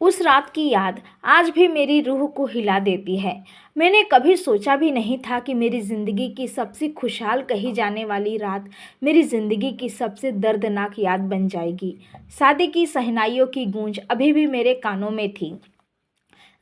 उस रात की याद आज भी मेरी रूह को हिला देती है। मैंने कभी सोचा भी नहीं था कि मेरी ज़िंदगी की सबसे खुशहाल कही जाने वाली रात मेरी ज़िंदगी की सबसे दर्दनाक याद बन जाएगी। शादी की शहनाइयों की गूंज अभी भी मेरे कानों में थी।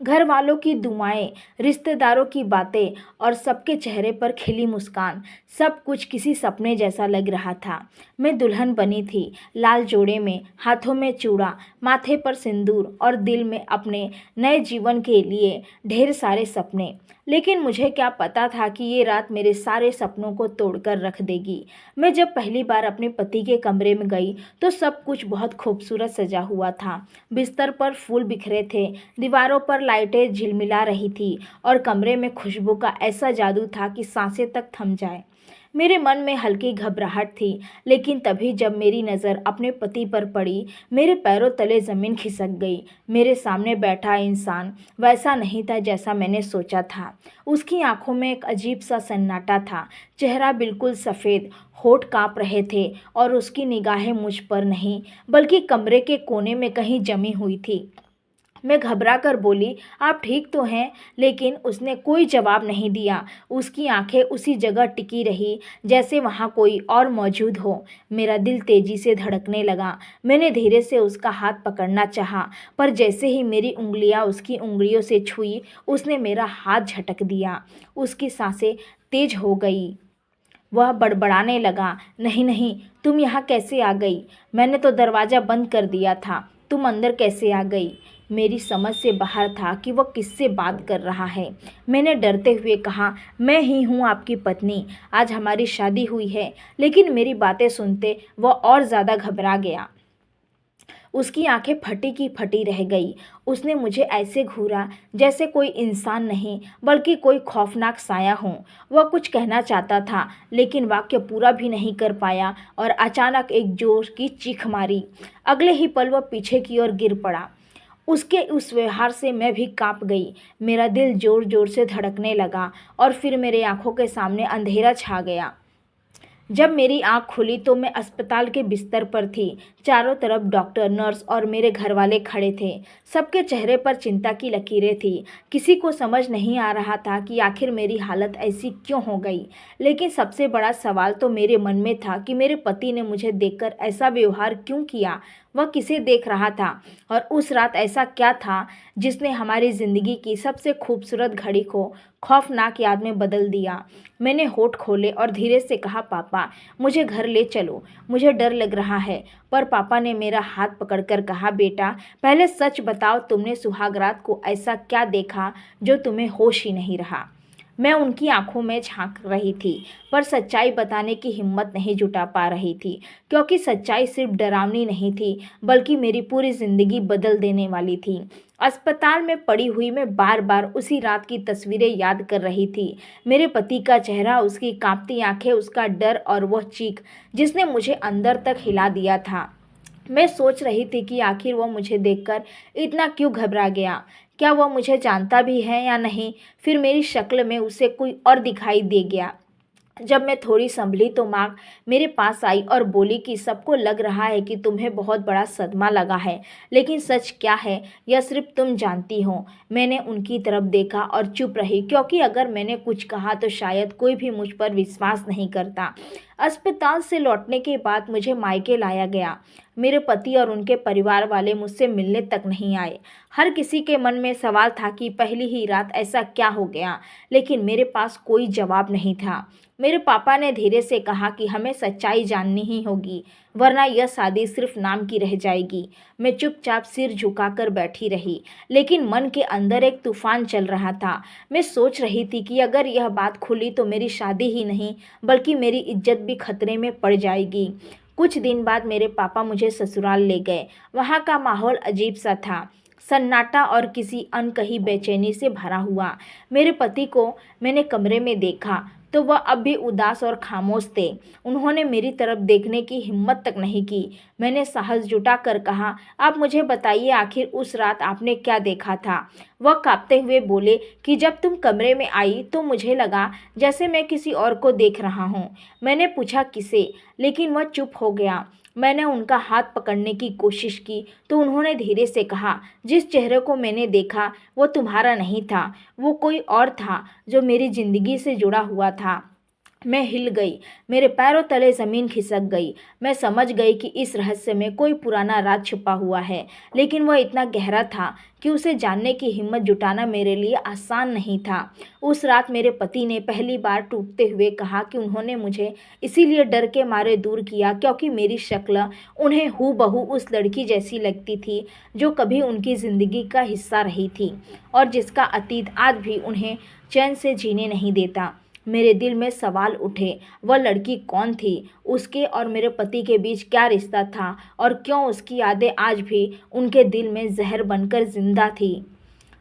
घर वालों की दुआएं, रिश्तेदारों की बातें और सबके चेहरे पर खिली मुस्कान, सब कुछ किसी सपने जैसा लग रहा था। मैं दुल्हन बनी थी, लाल जोड़े में, हाथों में चूड़ा, माथे पर सिंदूर और दिल में अपने नए जीवन के लिए ढेर सारे सपने। लेकिन मुझे क्या पता था कि ये रात मेरे सारे सपनों को तोड़कर रख देगी। मैं जब पहली बार अपने पति के कमरे में गई तो सब कुछ बहुत खूबसूरत सजा हुआ था। बिस्तर पर फूल बिखरे थे, दीवारों पर लाइटें झिलमिला रही थी और कमरे में खुशबू का ऐसा जादू था कि सांसें तक थम जाए। मेरे मन में हल्की घबराहट थी, लेकिन तभी जब मेरी नज़र अपने पति पर पड़ी, मेरे पैरों तले ज़मीन खिसक गई। मेरे सामने बैठा इंसान वैसा नहीं था जैसा मैंने सोचा था। उसकी आंखों में एक अजीब सा सन्नाटा था, चेहरा बिल्कुल सफ़ेद, होठ कांप रहे थे और उसकी निगाहें मुझ पर नहीं, बल्कि कमरे के कोने में कहीं जमी हुई थी। मैं घबरा कर बोली, आप ठीक तो हैं? लेकिन उसने कोई जवाब नहीं दिया। उसकी आंखें उसी जगह टिकी रही, जैसे वहाँ कोई और मौजूद हो। मेरा दिल तेजी से धड़कने लगा। मैंने धीरे से उसका हाथ पकड़ना चाहा, पर जैसे ही मेरी उंगलियाँ उसकी उंगलियों से छुई, उसने मेरा हाथ झटक दिया। उसकी सांसें तेज हो गई। वह बड़बड़ाने लगा, नहीं नहीं, तुम यहाँ कैसे आ गई? मैंने तो दरवाज़ा बंद कर दिया था, तुम अंदर कैसे आ गई? मेरी समझ से बाहर था कि वह किससे बात कर रहा है। मैंने डरते हुए कहा, मैं ही हूँ आपकी पत्नी, आज हमारी शादी हुई है। लेकिन मेरी बातें सुनते वह और ज़्यादा घबरा गया। उसकी आंखें फटी की फटी रह गई। उसने मुझे ऐसे घूरा जैसे कोई इंसान नहीं, बल्कि कोई खौफनाक साया हो। वह कुछ कहना चाहता था, लेकिन वाक्य पूरा भी नहीं कर पाया और अचानक एक जोर की चीख मारी। अगले ही पल वह पीछे की ओर गिर पड़ा। उसके उस व्यवहार से मैं भी कांप गई। मेरा दिल जोर जोर से धड़कने लगा और फिर मेरे आंखों के सामने अंधेरा छा गया। जब मेरी आँख खुली तो मैं अस्पताल के बिस्तर पर थी। चारों तरफ डॉक्टर, नर्स और मेरे घरवाले खड़े थे। सबके चेहरे पर चिंता की लकीरें थीं। किसी को समझ नहीं आ रहा था कि आखिर मेरी हालत ऐसी क्यों हो गई। लेकिन सबसे बड़ा सवाल तो मेरे मन में था कि मेरे पति ने मुझे देखकर ऐसा व्यवहार क्यों किया। वह किसे देख रहा था और उस रात ऐसा क्या था जिसने हमारी ज़िंदगी की सबसे खूबसूरत घड़ी को खौफनाक याद में बदल दिया। मैंने होठ खोले और धीरे से कहा, पापा, मुझे घर ले चलो, मुझे डर लग रहा है। पर पापा ने मेरा हाथ पकड़कर कहा, बेटा, पहले सच बताओ, तुमने सुहाग रात को ऐसा क्या देखा जो तुम्हें होश ही नहीं रहा। मैं उनकी आंखों में झांक रही थी, पर सच्चाई बताने की हिम्मत नहीं जुटा पा रही थी, क्योंकि सच्चाई सिर्फ डरावनी नहीं थी, बल्कि मेरी पूरी जिंदगी बदल देने वाली थी। अस्पताल में पड़ी हुई मैं बार बार उसी रात की तस्वीरें याद कर रही थी। मेरे पति का चेहरा, उसकी कांपती आंखें, उसका डर और वह चीख जिसने मुझे अंदर तक हिला दिया था। मैं सोच रही थी कि आखिर वह मुझे देखकर इतना क्यों घबरा गया। क्या वह मुझे जानता भी है या नहीं? फिर मेरी शक्ल में उसे कोई और दिखाई दे गया। जब मैं थोड़ी संभली तो माँ मेरे पास आई और बोली कि सबको लग रहा है कि तुम्हें बहुत बड़ा सदमा लगा है, लेकिन सच क्या है यह सिर्फ तुम जानती हो। मैंने उनकी तरफ देखा और चुप रही, क्योंकि अगर मैंने कुछ कहा तो शायद कोई भी मुझ पर विश्वास नहीं करता। अस्पताल से लौटने के बाद मुझे मायके लाया गया। मेरे पति और उनके परिवार वाले मुझसे मिलने तक नहीं आए। हर किसी के मन में सवाल था कि पहली ही रात ऐसा क्या हो गया, लेकिन मेरे पास कोई जवाब नहीं था। मेरे पापा ने धीरे से कहा कि हमें सच्चाई जाननी ही होगी, वरना यह शादी सिर्फ नाम की रह जाएगी। मैं चुपचाप सिर झुकाकर बैठी रही, लेकिन मन के अंदर एक तूफान चल रहा था। मैं सोच रही थी कि अगर यह बात खुली तो मेरी शादी ही नहीं, बल्कि मेरी इज्जत भी खतरे में पड़ जाएगी। कुछ दिन बाद मेरे पापा मुझे ससुराल ले गए। वहाँ का माहौल अजीब सा था, सन्नाटा और किसी अनकही बेचैनी से भरा हुआ। मेरे पति को मैंने कमरे में देखा तो वह अब भी उदास और खामोश थे। उन्होंने मेरी तरफ देखने की हिम्मत तक नहीं की। मैंने साहस जुटा कर कहा, आप मुझे बताइए, आखिर उस रात आपने क्या देखा था? वह कांपते हुए बोले कि जब तुम कमरे में आई तो मुझे लगा जैसे मैं किसी और को देख रहा हूँ। मैंने पूछा किसे, लेकिन वह चुप हो गया। मैंने उनका हाथ पकड़ने की कोशिश की तो उन्होंने धीरे से कहा, जिस चेहरे को मैंने देखा वो तुम्हारा नहीं था, वो कोई और था जो मेरी ज़िंदगी से जुड़ा हुआ था। मैं हिल गई, मेरे पैरों तले ज़मीन खिसक गई। मैं समझ गई कि इस रहस्य में कोई पुराना राज छुपा हुआ है, लेकिन वह इतना गहरा था कि उसे जानने की हिम्मत जुटाना मेरे लिए आसान नहीं था। उस रात मेरे पति ने पहली बार टूटते हुए कहा कि उन्होंने मुझे इसीलिए डर के मारे दूर किया क्योंकि मेरी शक्ल उन्हें हूबहू उस लड़की जैसी लगती थी जो कभी उनकी ज़िंदगी का हिस्सा रही थी और जिसका अतीत आज भी उन्हें चैन से जीने नहीं देता। मेरे दिल में सवाल उठे, वह लड़की कौन थी? उसके और मेरे पति के बीच क्या रिश्ता था और क्यों उसकी यादें आज भी उनके दिल में जहर बनकर जिंदा थी?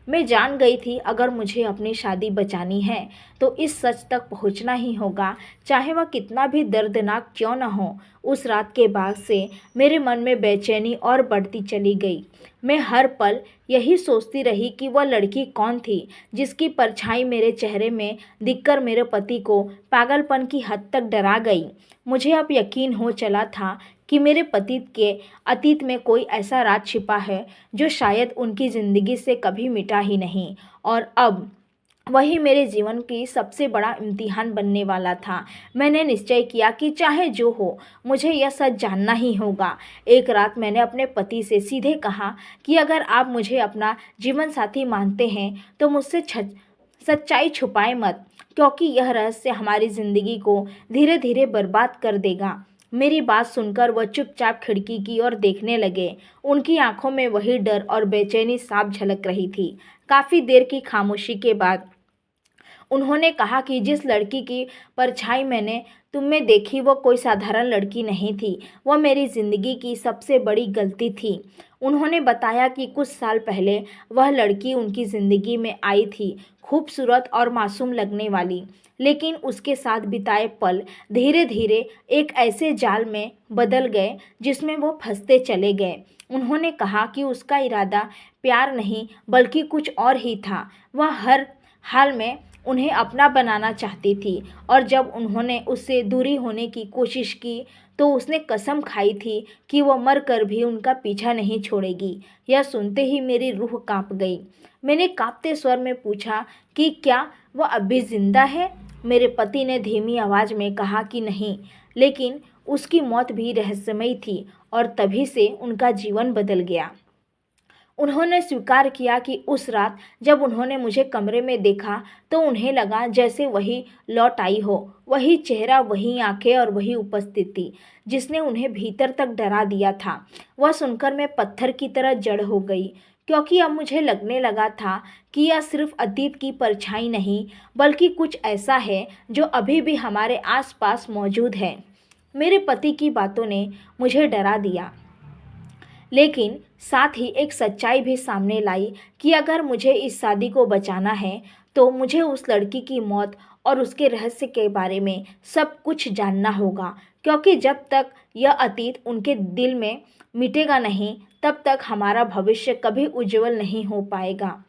मैं जान गई थी अगर मुझे अपनी शादी बचानी है तो इस सच तक पहुंचना ही होगा, चाहे वह कितना भी दर्दनाक क्यों न हो। उस रात के बाद से मेरे मन में बेचैनी और बढ़ती चली गई। मैं हर पल यही सोचती रही कि वह लड़की कौन थी जिसकी परछाई मेरे चेहरे में दिखकर मेरे पति को पागलपन की हद तक डरा गई। मुझे अब यकीन हो चला था कि मेरे पति के अतीत में कोई ऐसा राज छिपा है जो शायद उनकी ज़िंदगी से कभी मिटा ही नहीं, और अब वही मेरे जीवन की सबसे बड़ा इम्तिहान बनने वाला था। मैंने निश्चय किया कि चाहे जो हो, मुझे यह सच जानना ही होगा। एक रात मैंने अपने पति से सीधे कहा कि अगर आप मुझे अपना जीवन साथी मानते हैं तो मुझसे सच्चाई छुपाए मत, क्योंकि यह रहस्य हमारी ज़िंदगी को धीरे धीरे बर्बाद कर देगा। मेरी बात सुनकर वह चुपचाप खिड़की की ओर देखने लगे। उनकी आंखों में वही डर और बेचैनी साफ झलक रही थी। काफ़ी देर की खामोशी के बाद उन्होंने कहा कि जिस लड़की की परछाई मैंने तुम में देखी वो कोई साधारण लड़की नहीं थी, वह मेरी ज़िंदगी की सबसे बड़ी गलती थी। उन्होंने बताया कि कुछ साल पहले वह लड़की उनकी ज़िंदगी में आई थी, खूबसूरत और मासूम लगने वाली, लेकिन उसके साथ बिताए पल धीरे धीरे एक ऐसे जाल में बदल गए जिसमें वो फंसते चले गए। उन्होंने कहा कि उसका इरादा प्यार नहीं बल्कि कुछ और ही था। वह हर हाल में उन्हें अपना बनाना चाहती थी और जब उन्होंने उससे दूरी होने की कोशिश की तो उसने कसम खाई थी कि वो मर कर भी उनका पीछा नहीं छोड़ेगी। यह सुनते ही मेरी रूह कांप गई। मैंने कांपते स्वर में पूछा कि क्या वह अभी जिंदा है? मेरे पति ने धीमी आवाज़ में कहा कि नहीं, लेकिन उसकी मौत भी रहस्यमयी थी और तभी से उनका जीवन बदल गया। उन्होंने स्वीकार किया कि उस रात जब उन्होंने मुझे कमरे में देखा तो उन्हें लगा जैसे वही लौट आई हो, वही चेहरा, वही आंखें और वही उपस्थिति जिसने उन्हें भीतर तक डरा दिया था। वह सुनकर मैं पत्थर की तरह जड़ हो गई, क्योंकि अब मुझे लगने लगा था कि यह सिर्फ अतीत की परछाई नहीं बल्कि कुछ ऐसा है जो अभी भी हमारे आसपास मौजूद है। मेरे पति की बातों ने मुझे डरा दिया, लेकिन साथ ही एक सच्चाई भी सामने लाई कि अगर मुझे इस शादी को बचाना है तो मुझे उस लड़की की मौत और उसके रहस्य के बारे में सब कुछ जानना होगा, क्योंकि जब तक यह अतीत उनके दिल में मिटेगा नहीं तब तक हमारा भविष्य कभी उज्जवल नहीं हो पाएगा।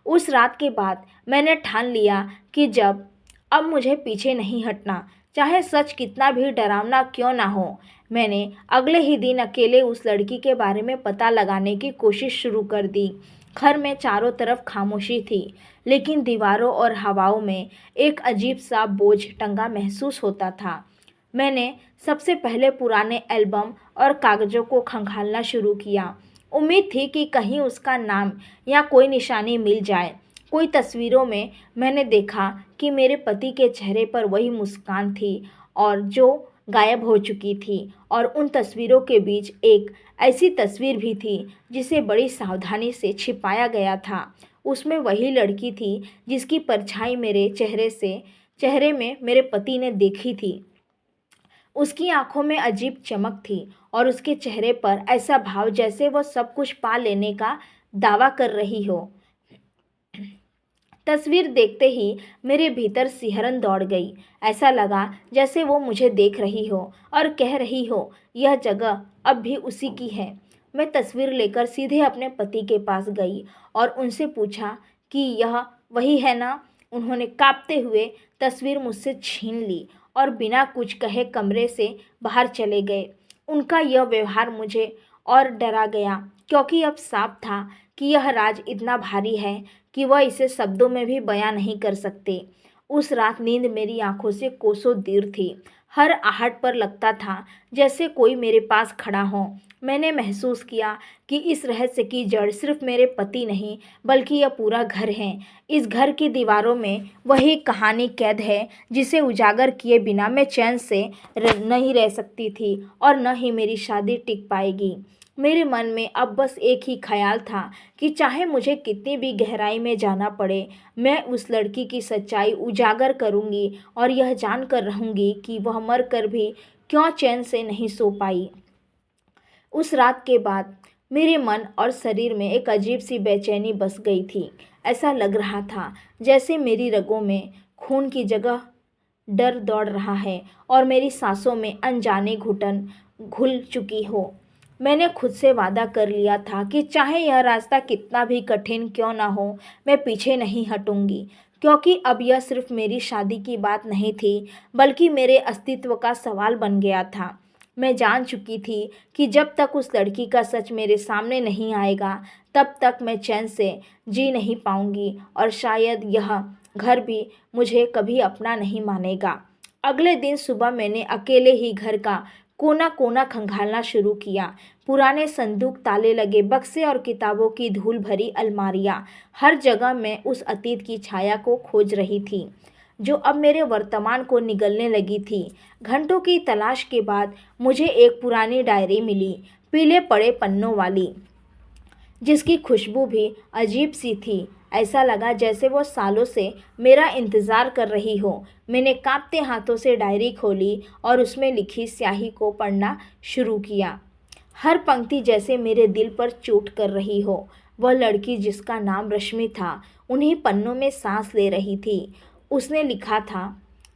उस रात के बाद मैंने ठान लिया कि जब अब मुझे पीछे नहीं हटना, चाहे सच कितना भी डरावना क्यों ना हो। मैंने अगले ही दिन अकेले उस लड़की के बारे में पता लगाने की कोशिश शुरू कर दी। घर में चारों तरफ खामोशी थी, लेकिन दीवारों और हवाओं में एक अजीब सा बोझ टंगा महसूस होता था। मैंने सबसे पहले पुराने एल्बम और कागज़ों को खंगालना शुरू किया। उम्मीद थी कि कहीं उसका नाम या कोई निशानी मिल जाए। कोई तस्वीरों में मैंने देखा कि मेरे पति के चेहरे पर वही मुस्कान थी और जो गायब हो चुकी थी, और उन तस्वीरों के बीच एक ऐसी तस्वीर भी थी जिसे बड़ी सावधानी से छिपाया गया था। उसमें वही लड़की थी जिसकी परछाई मेरे चेहरे में मेरे पति ने देखी थी। उसकी आंखों में अजीब चमक थी और उसके चेहरे पर ऐसा भाव जैसे वह सब कुछ पा लेने का दावा कर रही हो। तस्वीर देखते ही मेरे भीतर सिहरन दौड़ गई। ऐसा लगा जैसे वो मुझे देख रही हो और कह रही हो, यह जगह अब भी उसी की है। मैं तस्वीर लेकर सीधे अपने पति के पास गई और उनसे पूछा कि यह वही है ना। उन्होंने कांपते हुए तस्वीर मुझसे छीन ली और बिना कुछ कहे कमरे से बाहर चले गए। उनका यह व्यवहार मुझे और डरा गया, क्योंकि अब साफ था कि यह राज इतना भारी है कि वह इसे शब्दों में भी बयां नहीं कर सकते। उस रात नींद मेरी आंखों से कोसों दूर थी। हर आहट पर लगता था जैसे कोई मेरे पास खड़ा हो। मैंने महसूस किया कि इस रहस्य की जड़ सिर्फ मेरे पति नहीं, बल्कि यह पूरा घर है। इस घर की दीवारों में वही कहानी कैद है जिसे उजागर किए बिना मैं चैन से नहीं रह सकती थी, और न ही मेरी शादी टिक पाएगी। मेरे मन में अब बस एक ही ख्याल था कि चाहे मुझे कितनी भी गहराई में जाना पड़े, मैं उस लड़की की सच्चाई उजागर करूंगी और यह जानकर रहूंगी कि वह मरकर भी क्यों चैन से नहीं सो पाई। उस रात के बाद मेरे मन और शरीर में एक अजीब सी बेचैनी बस गई थी। ऐसा लग रहा था जैसे मेरी रगों में खून की जगह डर दौड़ रहा है और मेरी सांसों में अनजाने घुटन घुल चुकी हो। मैंने खुद से वादा कर लिया था कि चाहे यह रास्ता कितना भी कठिन क्यों ना हो, मैं पीछे नहीं हटूंगी, क्योंकि अब यह सिर्फ मेरी शादी की बात नहीं थी, बल्कि मेरे अस्तित्व का सवाल बन गया था। मैं जान चुकी थी कि जब तक उस लड़की का सच मेरे सामने नहीं आएगा, तब तक मैं चैन से जी नहीं पाऊंगी, और शायद यह घर भी मुझे कभी अपना नहीं मानेगा। अगले दिन सुबह मैंने अकेले ही घर का कोना कोना खंगालना शुरू किया। पुराने संदूक, ताले लगे बक्से और किताबों की धूल भरी अलमारियां, हर जगह मैं उस अतीत की छाया को खोज रही थी जो अब मेरे वर्तमान को निगलने लगी थी। घंटों की तलाश के बाद मुझे एक पुरानी डायरी मिली, पीले पड़े पन्नों वाली, जिसकी खुशबू भी अजीब सी थी। ऐसा लगा जैसे वो सालों से मेरा इंतज़ार कर रही हो। मैंने कांपते हाथों से डायरी खोली और उसमें लिखी स्याही को पढ़ना शुरू किया। हर पंक्ति जैसे मेरे दिल पर चोट कर रही हो। वह लड़की जिसका नाम रश्मि था, उन्हीं पन्नों में सांस ले रही थी। उसने लिखा था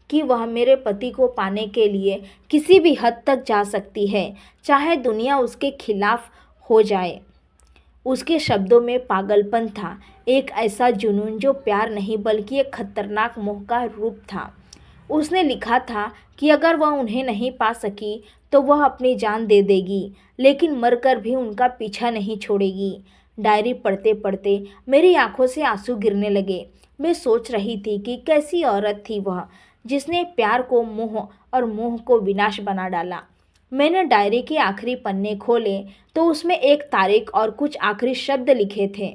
कि वह मेरे पति को पाने के लिए किसी भी हद तक जा सकती है, चाहे दुनिया उसके खिलाफ हो जाए। उसके शब्दों में पागलपन था, एक ऐसा जुनून जो प्यार नहीं बल्कि एक खतरनाक मोह का रूप था। उसने लिखा था कि अगर वह उन्हें नहीं पा सकी तो वह अपनी जान दे देगी, लेकिन मरकर भी उनका पीछा नहीं छोड़ेगी। डायरी पढ़ते पढ़ते मेरी आंखों से आंसू गिरने लगे। मैं सोच रही थी कि कैसी औरत थी वह, जिसने प्यार को मोह और मोह को विनाश बना डाला। मैंने डायरी के आखिरी पन्ने खोले तो उसमें एक तारीख और कुछ आखिरी शब्द लिखे थे।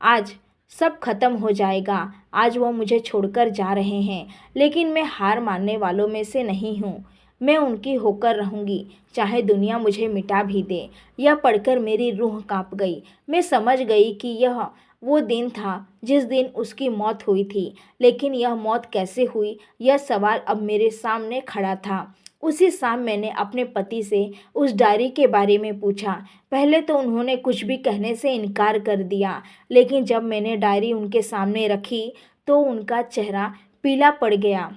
आज सब खत्म हो जाएगा। आज वो मुझे छोड़कर जा रहे हैं, लेकिन मैं हार मानने वालों में से नहीं हूँ। मैं उनकी होकर रहूँगी, चाहे दुनिया मुझे मिटा भी दे। यह पढ़कर मेरी रूह कांप गई। मैं समझ गई कि यह वो दिन था जिस दिन उसकी मौत हुई थी, लेकिन यह मौत कैसे हुई, यह सवाल अब मेरे सामने खड़ा था। उसी शाम मैंने अपने पति से उस डायरी के बारे में पूछा। पहले तो उन्होंने कुछ भी कहने से इनकार कर दिया, लेकिन जब मैंने डायरी उनके सामने रखी तो उनका चेहरा पीला पड़ गया।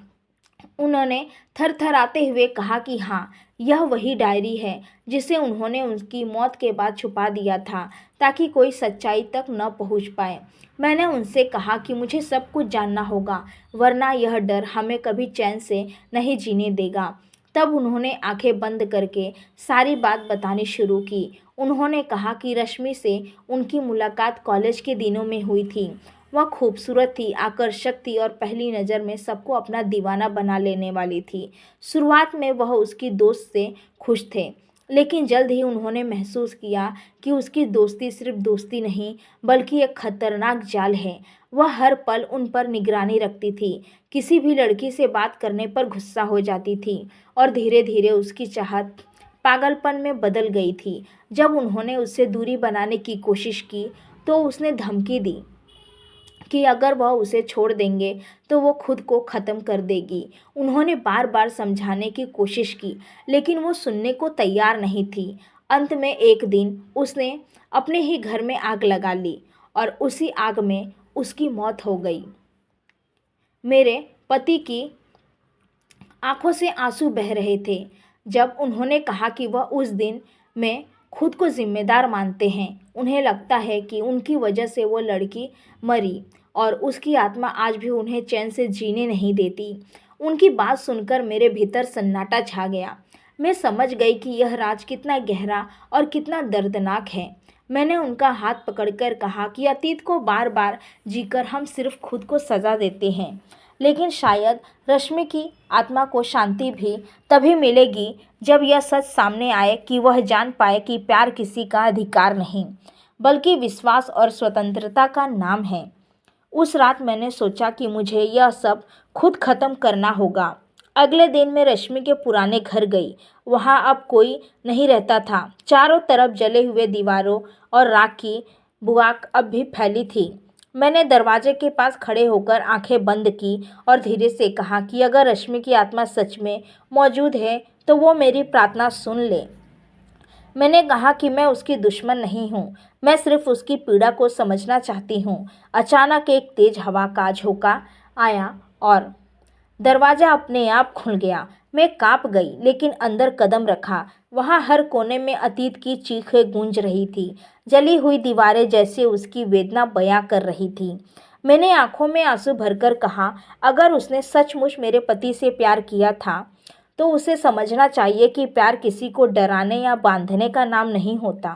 उन्होंने थरथराते हुए कहा कि हाँ, यह वही डायरी है जिसे उन्होंने उनकी मौत के बाद छुपा दिया था, ताकि कोई सच्चाई तक न पहुंच पाए। मैंने उनसे कहा कि मुझे सब कुछ जानना होगा, वरना यह डर हमें कभी चैन से नहीं जीने देगा। तब उन्होंने आंखें बंद करके सारी बात बतानी शुरू की। उन्होंने कहा कि रश्मि से उनकी मुलाकात कॉलेज के दिनों में हुई थी। वह खूबसूरत थी, आकर्षक थी और पहली नज़र में सबको अपना दीवाना बना लेने वाली थी। शुरुआत में वह उसकी दोस्त से खुश थे, लेकिन जल्द ही उन्होंने महसूस किया कि उसकी दोस्ती सिर्फ दोस्ती नहीं, बल्कि एक खतरनाक जाल है। वह हर पल उन पर निगरानी रखती थी, किसी भी लड़की से बात करने पर गुस्सा हो जाती थी, और धीरे धीरे उसकी चाहत पागलपन में बदल गई थी। जब उन्होंने उससे दूरी बनाने की कोशिश की तो उसने धमकी दी कि अगर वह उसे छोड़ देंगे तो वो खुद को ख़त्म कर देगी। उन्होंने बार बार समझाने की कोशिश की, लेकिन वो सुनने को तैयार नहीं थी। अंत में एक दिन उसने अपने ही घर में आग लगा ली और उसी आग में उसकी मौत हो गई। मेरे पति की आंखों से आंसू बह रहे थे जब उन्होंने कहा कि वह उस दिन में खुद को जिम्मेदार मानते हैं। उन्हें लगता है कि उनकी वजह से वो लड़की मरी और उसकी आत्मा आज भी उन्हें चैन से जीने नहीं देती। उनकी बात सुनकर मेरे भीतर सन्नाटा छा गया। मैं समझ गई कि यह राज कितना गहरा और कितना दर्दनाक है। मैंने उनका हाथ पकड़कर कहा कि अतीत को बार बार जीकर हम सिर्फ खुद को सज़ा देते हैं, लेकिन शायद रश्मि की आत्मा को शांति भी तभी मिलेगी जब यह सच सामने आए कि वह जान पाए कि प्यार किसी का अधिकार नहीं, बल्कि विश्वास और स्वतंत्रता का नाम है। उस रात मैंने सोचा कि मुझे यह सब खुद खत्म करना होगा। अगले दिन मैं रश्मि के पुराने घर गई। वहाँ अब कोई नहीं रहता था। चारों तरफ जले हुए दीवारों और राख की बुआक अब भी फैली थी। मैंने दरवाजे के पास खड़े होकर आंखें बंद की और धीरे से कहा कि अगर रश्मि की आत्मा सच में मौजूद है तो वो मेरी प्रार्थना सुन ले। मैंने कहा कि मैं उसकी दुश्मन नहीं हूँ, मैं सिर्फ उसकी पीड़ा को समझना चाहती हूँ। अचानक एक तेज हवा का झोंका आया और दरवाज़ा अपने आप खुल गया। मैं काँप गई, लेकिन अंदर कदम रखा। वहाँ हर कोने में अतीत की चीखें गूंज रही थी। जली हुई दीवारें जैसे उसकी वेदना बयां कर रही थी। मैंने आंखों में आंसू भरकर कहा, अगर उसने सचमुच मेरे पति से प्यार किया था तो उसे समझना चाहिए कि प्यार किसी को डराने या बांधने का नाम नहीं होता।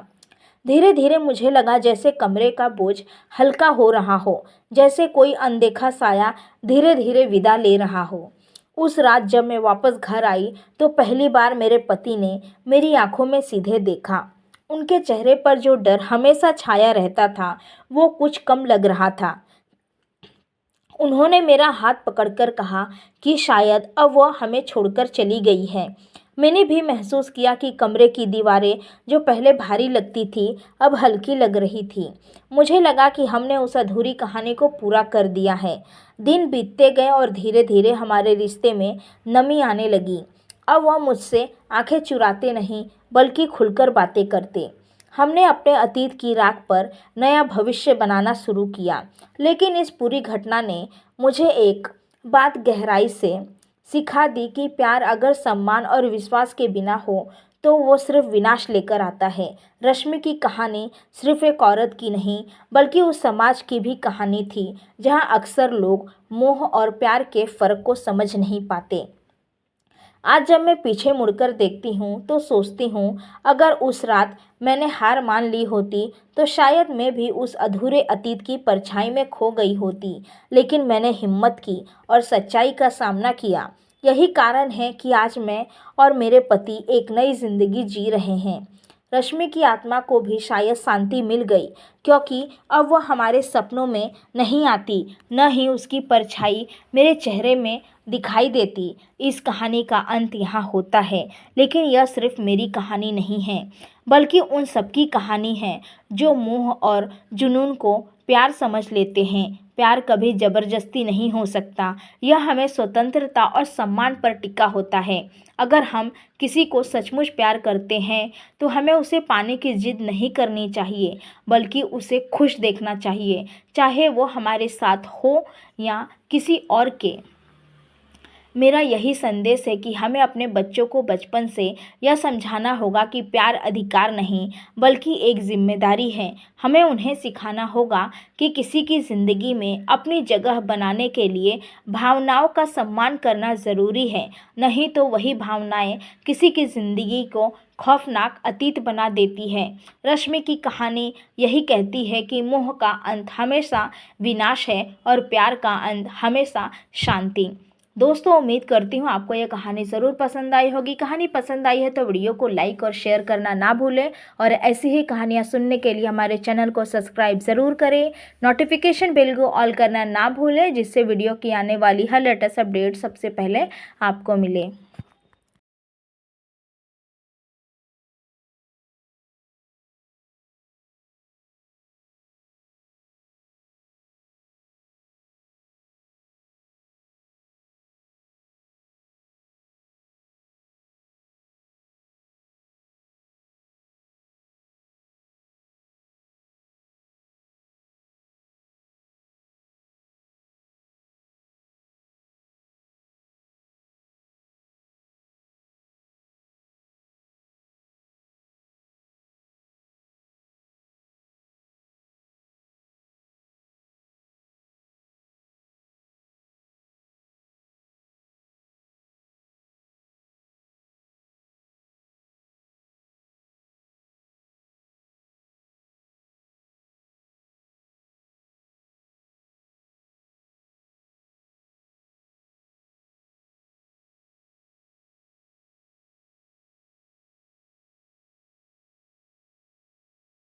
धीरे धीरे मुझे लगा जैसे कमरे का बोझ हल्का हो रहा हो, जैसे कोई अनदेखा साया धीरे धीरे विदा ले रहा हो। उस रात जब मैं वापस घर आई तो पहली बार मेरे पति ने मेरी आंखों में सीधे देखा। उनके चेहरे पर जो डर हमेशा छाया रहता था वो कुछ कम लग रहा था। उन्होंने मेरा हाथ पकड़कर कहा कि शायद अब वह हमें छोड़कर चली गई है। मैंने भी महसूस किया कि कमरे की दीवारें जो पहले भारी लगती थी अब हल्की लग रही थी। मुझे लगा कि हमने उस अधूरी कहानी को पूरा कर दिया है। दिन बीतते गए और धीरे धीरे हमारे रिश्ते में नमी आने लगी। अब वह मुझसे आंखें चुराते नहीं बल्कि खुलकर बातें करते। हमने अपने अतीत की राख पर नया भविष्य बनाना शुरू किया। लेकिन इस पूरी घटना ने मुझे एक बात गहराई से सिखा दी कि प्यार अगर सम्मान और विश्वास के बिना हो तो वो सिर्फ विनाश लेकर आता है। रश्मि की कहानी सिर्फ एक औरत की नहीं बल्कि उस समाज की भी कहानी थी जहाँ अक्सर लोग मोह और प्यार के फ़र्क को समझ नहीं पाते। आज जब मैं पीछे मुड़कर देखती हूँ तो सोचती हूँ, अगर उस रात मैंने हार मान ली होती तो शायद मैं भी उस अधूरे अतीत की परछाई में खो गई होती। लेकिन मैंने हिम्मत की और सच्चाई का सामना किया। यही कारण है कि आज मैं और मेरे पति एक नई जिंदगी जी रहे हैं। रश्मि की आत्मा को भी शायद शांति मिल गई, क्योंकि अब वह हमारे सपनों में नहीं आती, न ही उसकी परछाई मेरे चेहरे में दिखाई देती। इस कहानी का अंत यहाँ होता है, लेकिन यह सिर्फ मेरी कहानी नहीं है बल्कि उन सबकी कहानी है जो मोह और जुनून को प्यार समझ लेते हैं। प्यार कभी ज़बरदस्ती नहीं हो सकता, यह हमें स्वतंत्रता और सम्मान पर टिका होता है। अगर हम किसी को सचमुच प्यार करते हैं तो हमें उसे पाने की जिद नहीं करनी चाहिए, बल्कि उसे खुश देखना चाहिए, चाहे वो हमारे साथ हो या किसी और के। मेरा यही संदेश है कि हमें अपने बच्चों को बचपन से यह समझाना होगा कि प्यार अधिकार नहीं बल्कि एक जिम्मेदारी है। हमें उन्हें सिखाना होगा कि किसी की ज़िंदगी में अपनी जगह बनाने के लिए भावनाओं का सम्मान करना ज़रूरी है, नहीं तो वही भावनाएं किसी की ज़िंदगी को खौफनाक अतीत बना देती है। रश्मि की कहानी यही कहती है कि मोह का अंत हमेशा विनाश है और प्यार का अंत हमेशा शांति। दोस्तों, उम्मीद करती हूँ आपको यह कहानी ज़रूर पसंद आई होगी। कहानी पसंद आई है तो वीडियो को लाइक और शेयर करना ना भूलें और ऐसी ही कहानियाँ सुनने के लिए हमारे चैनल को सब्सक्राइब ज़रूर करें। नोटिफिकेशन बेल को ऑल करना ना भूलें, जिससे वीडियो की आने वाली हर लेटेस्ट अपडेट सबसे पहले आपको मिले।